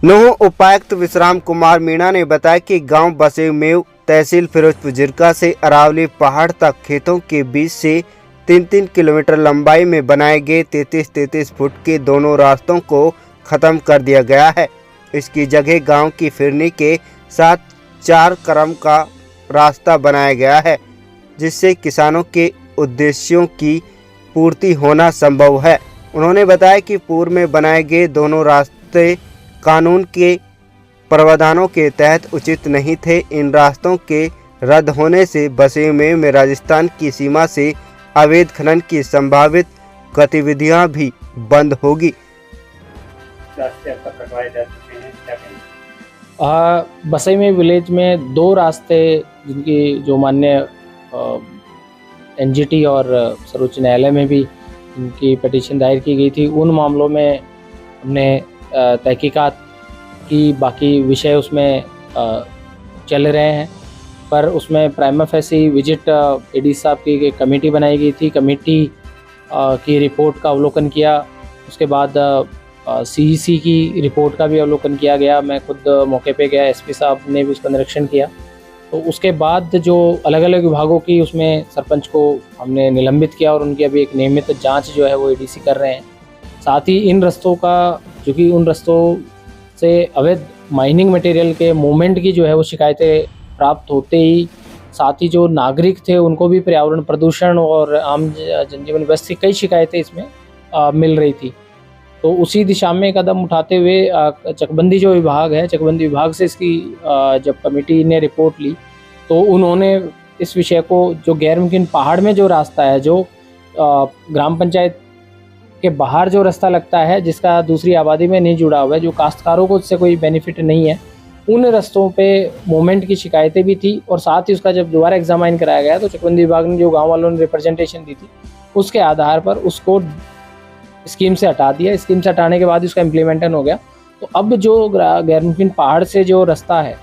नूंह उपायुक्त विश्राम कुमार मीणा ने बताया कि गांव बसेमेव तहसील फिरोजपुर जिरका से अरावली पहाड़ तक खेतों के बीच से 3-3 किलोमीटर लंबाई में बनाए गए 33-33 फुट के दोनों रास्तों को खत्म कर दिया गया है। इसकी जगह गांव की फिरनी के साथ 4 क्रम का रास्ता बनाया गया है, जिससे किसानों के उद्देश्यों की पूर्ति होना संभव है। उन्होंने बताया कि पूर्व में बनाए गए दोनों रास्ते कानून के प्रावधानों के तहत उचित नहीं थे। इन रास्तों के रद्द होने से बसेमेव में राजस्थान की सीमा से अवैध खनन की संभावित गतिविधियां भी बंद होगी। बसेमेव विलेज में 2 रास्ते जिनकी जो मान्य एनजीटी और सर्वोच्च न्यायालय में भी इनकी पिटीशन दायर की गई थी, उन मामलों में हमने तहकीकात की बाकी विषय उसमें चल रहे हैं। पर उसमें प्राइमा फेसी विजिट एडी साहब की एक कमेटी बनाई गई थी। कमेटी की रिपोर्ट का अवलोकन किया। उसके बाद सीईसी की रिपोर्ट का भी अवलोकन किया गया। मैं खुद मौके पे गया, एसपी साहब ने भी उसका निरीक्षण किया। तो उसके बाद जो अलग अलग विभागों की उसमें सरपंच को हमने निलंबित किया और उनकी अभी एक नियमित जांच जो है वो एडीसी कर रहे हैं। साथ ही इन रस्तों का, चूँकि उन रस्तों से अवैध माइनिंग मटेरियल के मूवमेंट की जो है वो शिकायतें प्राप्त होते ही साथ ही जो नागरिक थे उनको भी पर्यावरण प्रदूषण और आम जनजीवन व्यस्त की कई शिकायतें इसमें मिल रही थी। तो उसी दिशा में कदम उठाते हुए चकबंदी जो विभाग है, चकबंदी विभाग से इसकी जब कमेटी ने रिपोर्ट ली तो उन्होंने इस विषय को, जो गैर मुमकिन पहाड़ में जो रास्ता है, जो ग्राम पंचायत के बाहर जो रास्ता लगता है जिसका दूसरी आबादी में नहीं जुड़ा हुआ है, जो काश्तकारों को उससे कोई बेनिफिट नहीं है, उन रास्तों पे मूवमेंट की शिकायतें भी थी। और साथ ही उसका जब दोबारा एग्जामाइन कराया गया तो चकबंदी विभाग ने जो गांव वालों ने रिप्रेजेंटेशन दी थी उसके आधार पर उसको स्कीम से हटा दिया। स्कीम से हटाने के बाद उसका इम्प्लीमेंटेशन हो गया। तो अब जो गैर मुमकिन पहाड़ से जो रास्ता है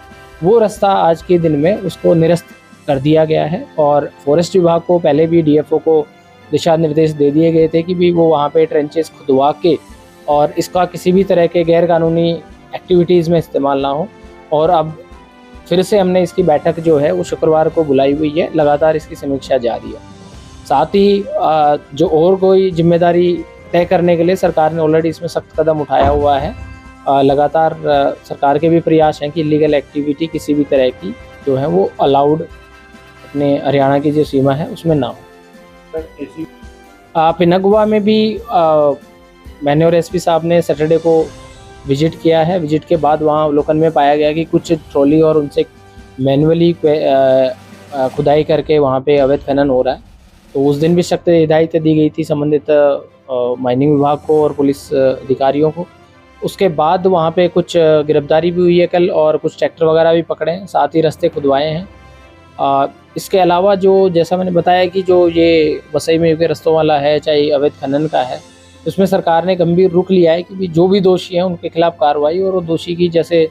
वो रास्ता आज के दिन में उसको निरस्त कर दिया गया है। और फॉरेस्ट विभाग को पहले भी डीएफओ को दिशा निर्देश दे दिए गए थे कि भी वो वहाँ पे ट्रेंचेस खुदवा के और इसका किसी भी तरह के गैर कानूनी एक्टिविटीज़ में इस्तेमाल ना हो। और अब फिर से हमने इसकी बैठक जो है वो शुक्रवार को बुलाई हुई है। लगातार इसकी समीक्षा जारी है। साथ ही जो और कोई जिम्मेदारी तय करने के लिए सरकार ने ऑलरेडी इसमें सख्त कदम उठाया हुआ है। लगातार सरकार के भी प्रयास हैं कि इलीगल एक्टिविटी किसी भी तरह की जो है वो अलाउड अपने हरियाणा की जो सीमा है उसमें ना हो। पिनगुआ में भी मैंने और एसपी साहब ने सैटरडे को विजिट किया है। विजिट के बाद वहाँ अवलोकन में पाया गया कि कुछ ट्रॉली और उनसे मैनुअली खुदाई करके वहाँ पे अवैध खनन हो रहा है। तो उस दिन भी सख्त हिदायत दी गई थी संबंधित माइनिंग विभाग को और पुलिस अधिकारियों को। उसके बाद वहाँ पे कुछ गिरफ्तारी भी हुई है कल और कुछ ट्रैक्टर वगैरह भी पकड़े हैं, साथ ही रास्ते खुदवाए हैं। इसके अलावा जो जैसा मैंने बताया कि जो ये बसेमेव के रस्तों वाला है, चाहे अवैध खनन का है, उसमें सरकार ने गंभीर रुख लिया है कि जो भी दोषी हैं उनके खिलाफ कार्रवाई, और वो दोषी की, जैसे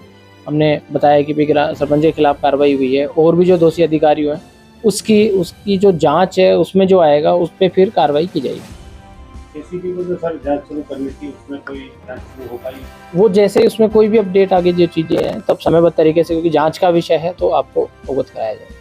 हमने बताया कि सरपंच के खिलाफ कार्रवाई हुई है, और भी जो दोषी अधिकारी हैं उसकी जो जांच है उसमें जो आएगा उस पर फिर कार्रवाई की जाएगी। एसीपी को जो सर जांच शुरू करनी थी उसमें कोई जांच शुरू हो पाई? वो जैसे उसमें कोई भी अपडेट आगे जो चीज़ें हैं तब समयबद्ध तरीके से, क्योंकि जांच का विषय है, तो आपको अवगत कराया जाए।